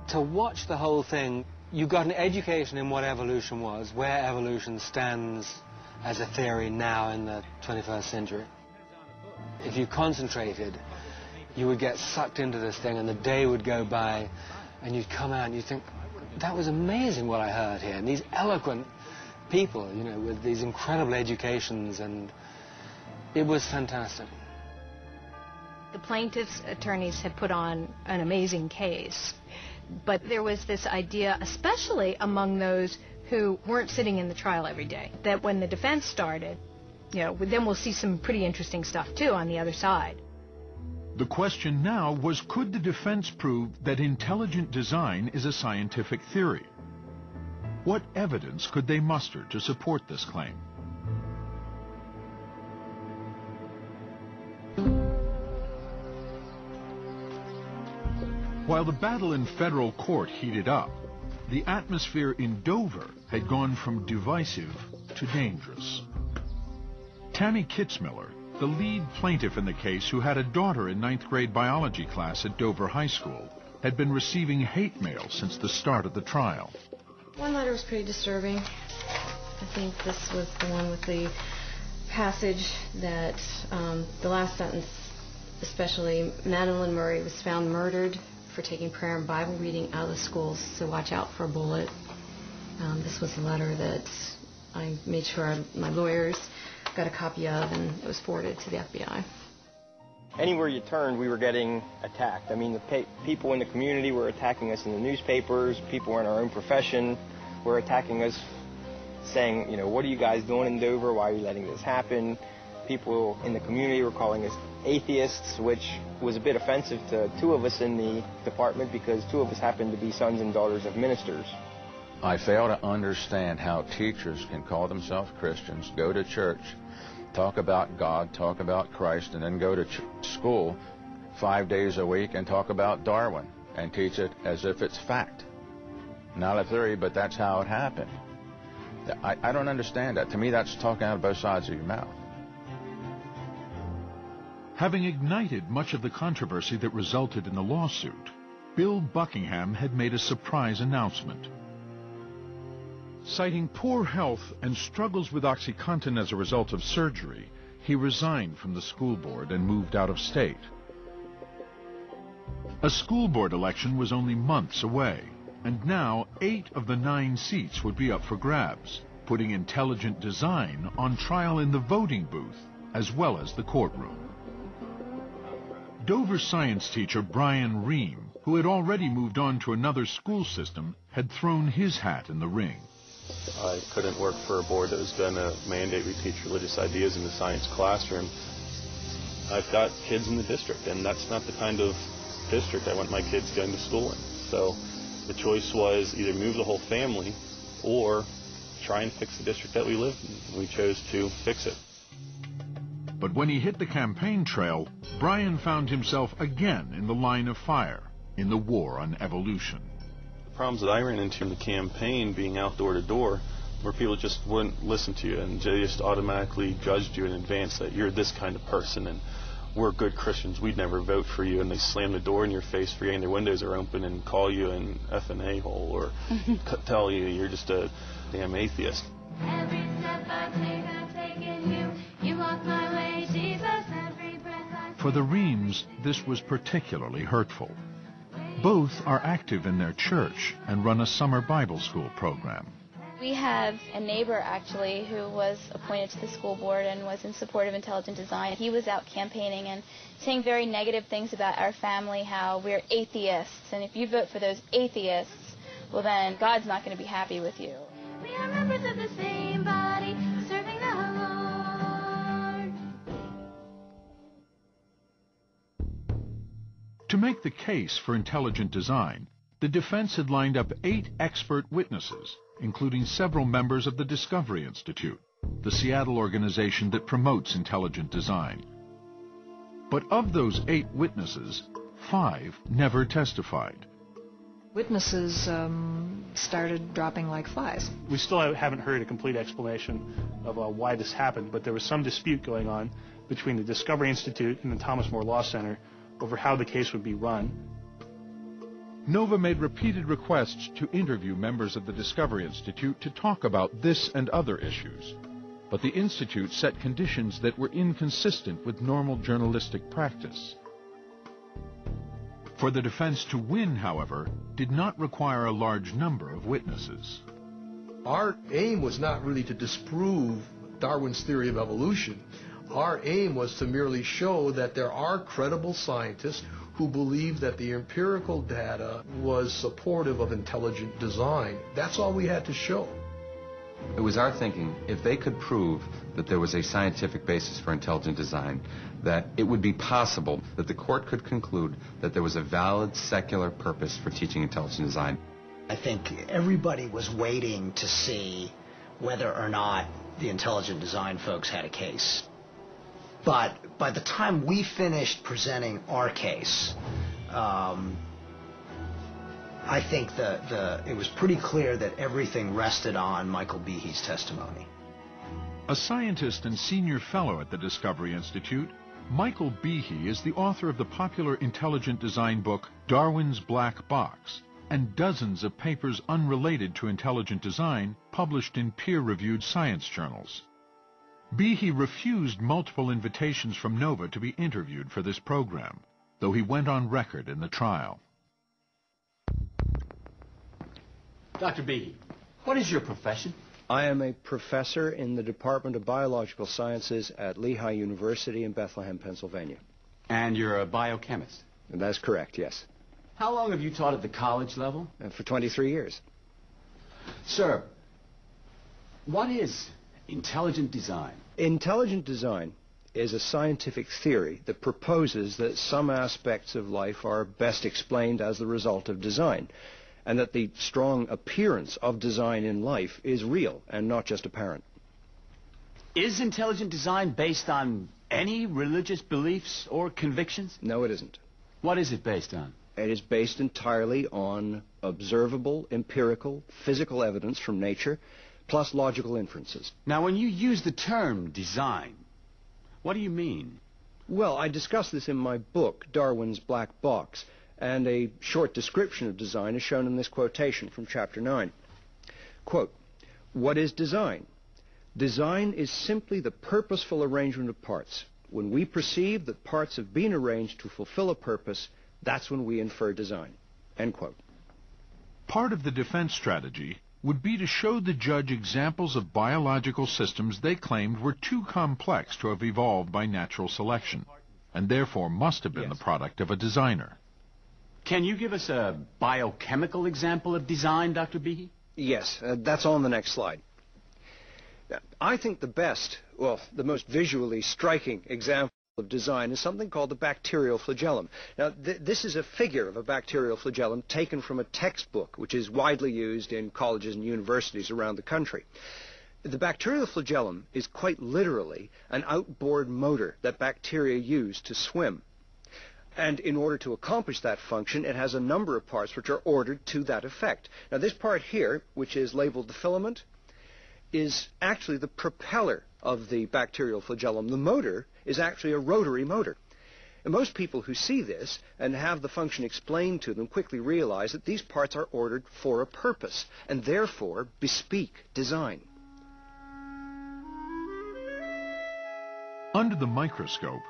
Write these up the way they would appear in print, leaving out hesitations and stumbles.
to watch the whole thing, you got an education in what evolution was, where evolution stands as a theory now in the 21st century. If you concentrated, you would get sucked into this thing, and the day would go by, and you'd come out and you'd think, that was amazing what I heard here. And these eloquent people, you know, with these incredible educations, and it was fantastic. The plaintiff's attorneys had put on an amazing case, but there was this idea, especially among those who weren't sitting in the trial every day, that when the defense started, you know, then we'll see some pretty interesting stuff, too, on the other side. The question now was, could the defense prove that intelligent design is a scientific theory? What evidence could they muster to support this claim? While the battle in federal court heated up, the atmosphere in Dover had gone from divisive to dangerous. Tammy Kitzmiller, the lead plaintiff in the case who had a daughter in 9th grade biology class at Dover High School, had been receiving hate mail since the start of the trial. One letter was pretty disturbing. I think this was the one with the passage that the last sentence, especially, Madeline Murray was found murdered for taking prayer and Bible reading out of the schools, so watch out for a bullet. This was a letter that I made sure my lawyers got a copy of, and it was forwarded to the FBI. Anywhere you turned, we were getting attacked. I mean, the people in the community were attacking us in the newspapers. People in our own profession were attacking us, saying, you know, what are you guys doing in Dover? Why are you letting this happen? People in the community were calling us atheists, which was a bit offensive to two of us in the department because two of us happened to be sons and daughters of ministers. I fail to understand how teachers can call themselves Christians, go to church, talk about God, talk about Christ, and then go to school 5 days a week and talk about Darwin and teach it as if it's fact. Not a theory, but that's how it happened. I don't understand that. To me, that's talking out of both sides of your mouth. Having ignited much of the controversy that resulted in the lawsuit, Bill Buckingham had made a surprise announcement. Citing poor health and struggles with OxyContin as a result of surgery, he resigned from the school board and moved out of state. A school board election was only months away, and now 8 of the 9 seats would be up for grabs, putting intelligent design on trial in the voting booth as well as the courtroom. Dover science teacher Brian Ream, who had already moved on to another school system, had thrown his hat in the ring. I couldn't work for a board that was going to mandate we teach religious ideas in the science classroom. I've got kids in the district, and that's not the kind of district I want my kids going to school in. So the choice was either move the whole family or try and fix the district that we live in. We chose to fix it. But when he hit the campaign trail, Brian found himself again in the line of fire in the war on evolution. The problems that I ran into in the campaign, being out door to door, where people just wouldn't listen to you and they just automatically judged you in advance that you're this kind of person and we're good Christians, we'd never vote for you, and they slam the door in your face for getting their windows are open and call you an F and A-hole or tell you you're just a damn atheist. Every step I take, I'm taking you. You walk my way, Jesus. Every breath I take. For the Reams, this was particularly hurtful. Both are active in their church and run a summer Bible school program. We have a neighbor, actually, who was appointed to the school board and was in support of intelligent design. He was out campaigning and saying very negative things about our family, how we're atheists, and if you vote for those atheists, well then God's not going to be happy with you. We are members of the same body, serving the Lord. To make the case for intelligent design, the defense had lined up 8 expert witnesses, including several members of the Discovery Institute, the Seattle organization that promotes intelligent design. But of those 8 witnesses, 5 never testified. Witnesses started dropping like flies. We still haven't heard a complete explanation of why this happened, but there was some dispute going on between the Discovery Institute and the Thomas More Law Center over how the case would be run. Nova made repeated requests to interview members of the Discovery Institute to talk about this and other issues. But the Institute set conditions that were inconsistent with normal journalistic practice. For the defense to win, however, did not require a large number of witnesses. Our aim was not really to disprove Darwin's theory of evolution. Our aim was to merely show that there are credible scientists who believe that the empirical data was supportive of intelligent design. That's all we had to show. It was our thinking, if they could prove that there was a scientific basis for intelligent design, that it would be possible that the court could conclude that there was a valid secular purpose for teaching intelligent design. I think everybody was waiting to see whether or not the intelligent design folks had a case. But by the time we finished presenting our case, I think it was pretty clear that everything rested on Michael Behe's testimony. A scientist and senior fellow at the Discovery Institute, Michael Behe is the author of the popular intelligent design book Darwin's Black Box, and dozens of papers unrelated to intelligent design published in peer-reviewed science journals. Behe refused multiple invitations from Nova to be interviewed for this program, though he went on record in the trial. Dr. Behe, what is your profession? I am a professor in the Department of Biological Sciences at Lehigh University in Bethlehem, Pennsylvania. And you're a biochemist? That's correct, yes. How long have you taught at the college level? For 23 years. Sir, what is intelligent design? Intelligent design is a scientific theory that proposes that some aspects of life are best explained as the result of design, and that the strong appearance of design in life is real and not just apparent. Is intelligent design based on any religious beliefs or convictions? No, it isn't. What is it based on? It is based entirely on observable, empirical, physical evidence from nature, plus logical inferences. Now, when you use the term design, what do you mean? Well, I discuss this in my book, Darwin's Black Box, and a short description of design is shown in this quotation from Chapter 9. Quote, "What is design? Design is simply the purposeful arrangement of parts. When we perceive that parts have been arranged to fulfill a purpose, that's when we infer design." End quote. Part of the defense strategy would be to show the judge examples of biological systems they claimed were too complex to have evolved by natural selection, and therefore must have been the product of a designer. Can you give us a biochemical example of design, Dr. Behe? Yes, that's on the next slide. I think the most visually striking example of design is something called the bacterial flagellum. Now, this is a figure of a bacterial flagellum taken from a textbook, which is widely used in colleges and universities around the country. The bacterial flagellum is quite literally an outboard motor that bacteria use to swim. And in order to accomplish that function, it has a number of parts which are ordered to that effect. Now, this part here, which is labeled the filament, is actually the propeller of the bacterial flagellum. The motor is actually a rotary motor. And most people who see this and have the function explained to them quickly realize that these parts are ordered for a purpose and therefore bespeak design. Under the microscope,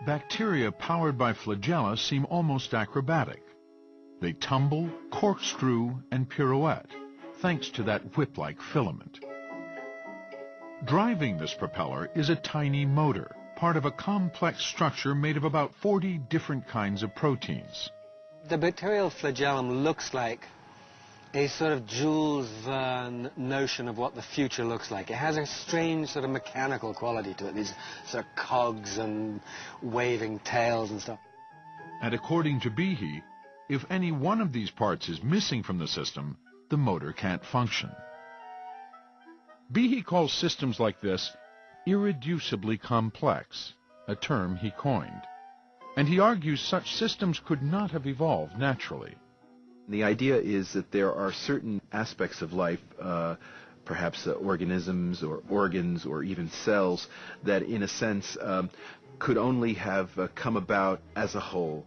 bacteria powered by flagella seem almost acrobatic. They tumble, corkscrew, and pirouette, thanks to that whip-like filament. Driving this propeller is a tiny motor, part of a complex structure made of about 40 different kinds of proteins. The bacterial flagellum looks like a sort of Jules Verne notion of what the future looks like. It has a strange sort of mechanical quality to it, these sort of cogs and waving tails and stuff. And according to Behe, if any one of these parts is missing from the system, the motor can't function. Behe calls systems like this irreducibly complex, a term he coined. And he argues such systems could not have evolved naturally. The idea is that there are certain aspects of life, perhaps organisms or organs or even cells, that in a sense could only have come about as a whole.